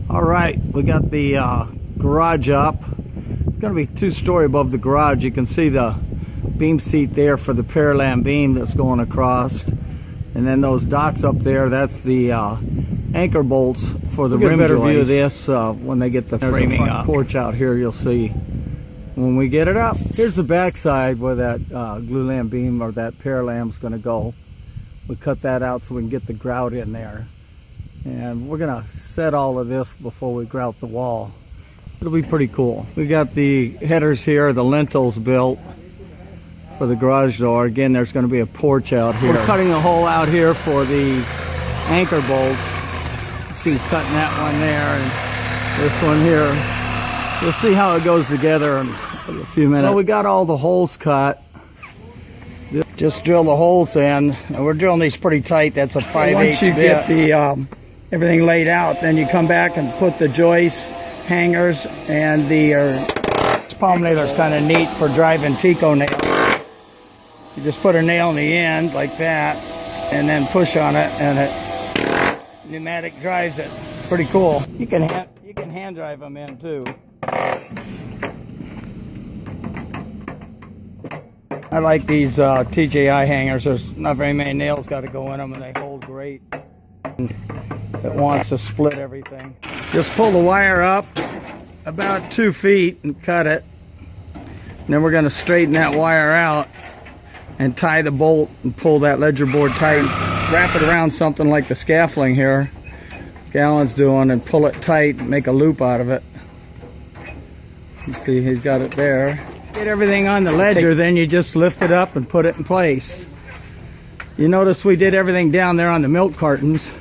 All right, we got the garage up. It's going to be 2-story above the garage. You can see the beam seat there for the Paralam beam that's going across. And then those dots up there, that's the anchor bolts for the rim joist. We'll get a better view of this when they get the framing up. Porch out here, you'll see when we get it up. Here's the back side where that glulam beam or that Paralam's going to go. We cut that out so we can get the grout in there. And we're gonna set all of this before we grout the wall. It'll be pretty cool. We got the headers here, the lintels built for the garage door. Again, there's gonna be a porch out here. We're cutting a hole out here for the anchor bolts. See, he's cutting that one there and this one here. We'll see how it goes together in a few minutes. Well, we got all the holes cut. Just drill the holes in, and we're drilling these pretty tight. That's a 5/8 bit. Once you get the everything laid out, then you come back and put the joists, hangers, and the palminator is kind of neat for driving Tico nails. You just put a nail in the end like that, and then push on it, and it pneumatic drives it. Pretty cool. You can hand drive them in too. I like these TJI hangers. There's not very many nails got to go in them, and they hold great. It wants to split everything. Just pull the wire up about 2 feet and cut it. And then we're going to straighten that wire out and tie the bolt and pull that ledger board tight. Wrap it around something like the scaffolding here, Alan's doing, and pull it tight and make a loop out of it. You see he's got it there. Get everything on the ledger, then you just lift it up and put it in place. You notice we did everything down there on the milk cartons.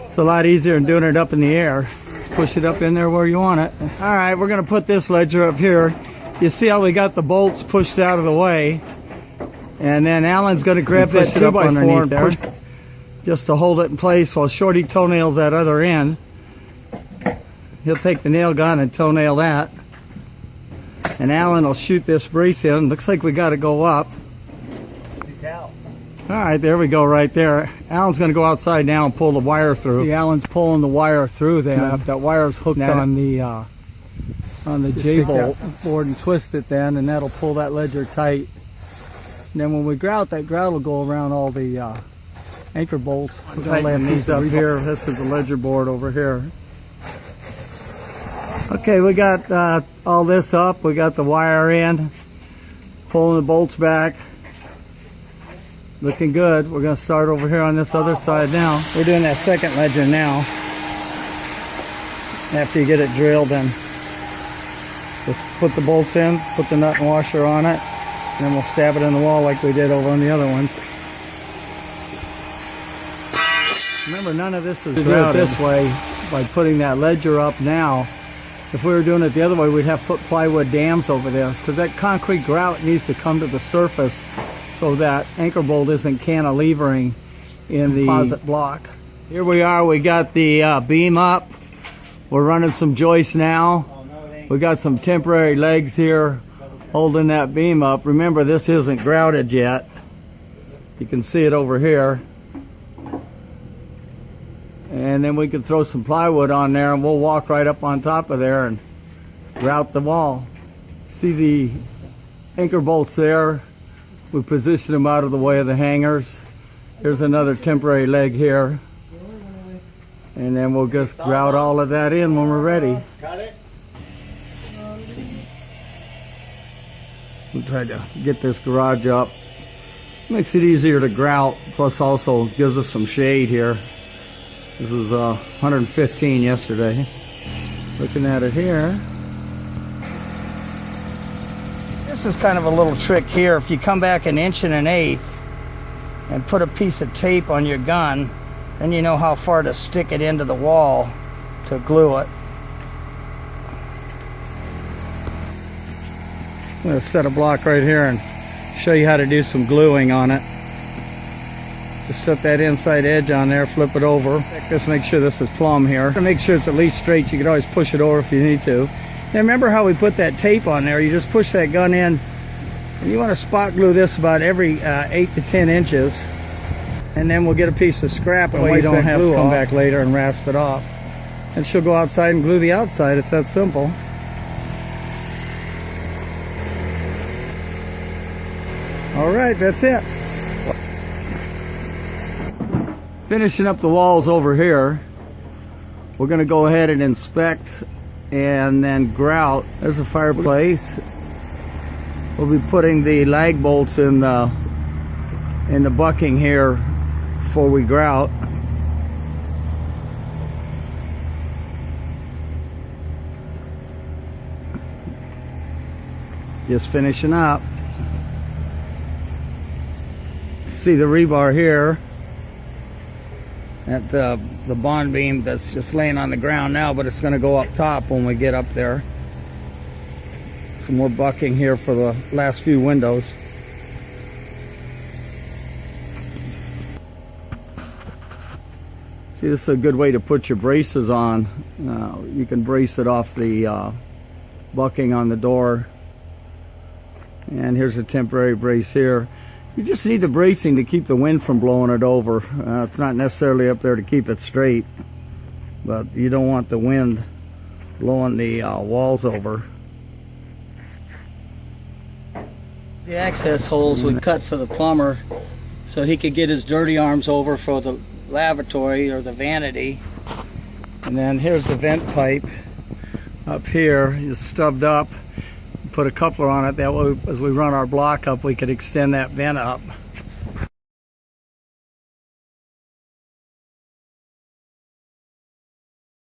It's a lot easier than doing it up in the air. Push it up in there where you want it. All right, we're gonna put this ledger up here. You see how we got the bolts pushed out of the way, and then Alan's gonna grab that 2x4 there just to hold it in place while Shorty toenails that other end. He'll take the nail gun and toenail that, and Alan will shoot this brace in. Looks like we got to go up. All right, there we go right there. Alan's going to go outside now and pull the wire through. See, Alan's pulling the wire through there. That wire's hooked on the J-bolt board, and twist it then, and that'll pull that ledger tight. And then when we grout, that grout will go around all the anchor bolts. We're going to lay these up here. This is the ledger board over here. Okay, we got all this up. We got the wire in, pulling the bolts back. Looking good. We're going to start over here on this other side now. We're doing that second ledger now. After you get it drilled, then just put the bolts in, put the nut and washer on it, and then we'll stab it in the wall like we did over on the other ones. Remember, none of this is grouted this way by putting that ledger up now. If we were doing it the other way, we'd have to put plywood dams over this, because that concrete grout needs to come to the surface so that anchor bolt isn't cantilevering in the composite block. Here we are, we got the beam up. We're running some joists now. We got some temporary legs here holding that beam up. Remember, this isn't grouted yet. You can see it over here. And then we can throw some plywood on there, and we'll walk right up on top of there and grout the wall. See the anchor bolts there? We position them out of the way of the hangers. Here's another temporary leg here. And then we'll just grout all of that in when we're ready. We'll try to get this garage up. Makes it easier to grout, plus also gives us some shade here. This is 115 yesterday. Looking at it here. This is kind of a little trick here. If you come back 1 1/8 and put a piece of tape on your gun, then you know how far to stick it into the wall to glue it. I'm going to set a block right here and show you how to do some gluing on it. Just set that inside edge on there, flip it over. Just make sure this is plumb here. To make sure it's at least straight, you can always push it over if you need to. Now remember how we put that tape on there? You just push that gun in, and you want to spot glue this about every 8 to 10 inches. And then we'll get a piece of scrap, and we don't have to come back later and rasp it off. and she'll go outside and glue the outside. It's that simple. All right, that's it. Finishing up the walls over here. We're going to go ahead and inspect and then grout. There's a fireplace. We'll be putting the lag bolts in the bucking here before we grout. Just finishing up. See the rebar here at the bond beam that's just laying on the ground now, but it's going to go up top when we get up there. Some more bucking here for the last few windows. See, this is a good way to put your braces on. You can brace it off the bucking on the door. And here's a temporary brace here. You just need the bracing to keep the wind from blowing it over. It's not necessarily up there to keep it straight, but you don't want the wind blowing the walls over. The access holes we cut for the plumber so he could get his dirty arms over for the lavatory or the vanity. And then here's the vent pipe up here. It's stubbed up. Put a coupler on it, that way as we run our block up we could extend that vent up.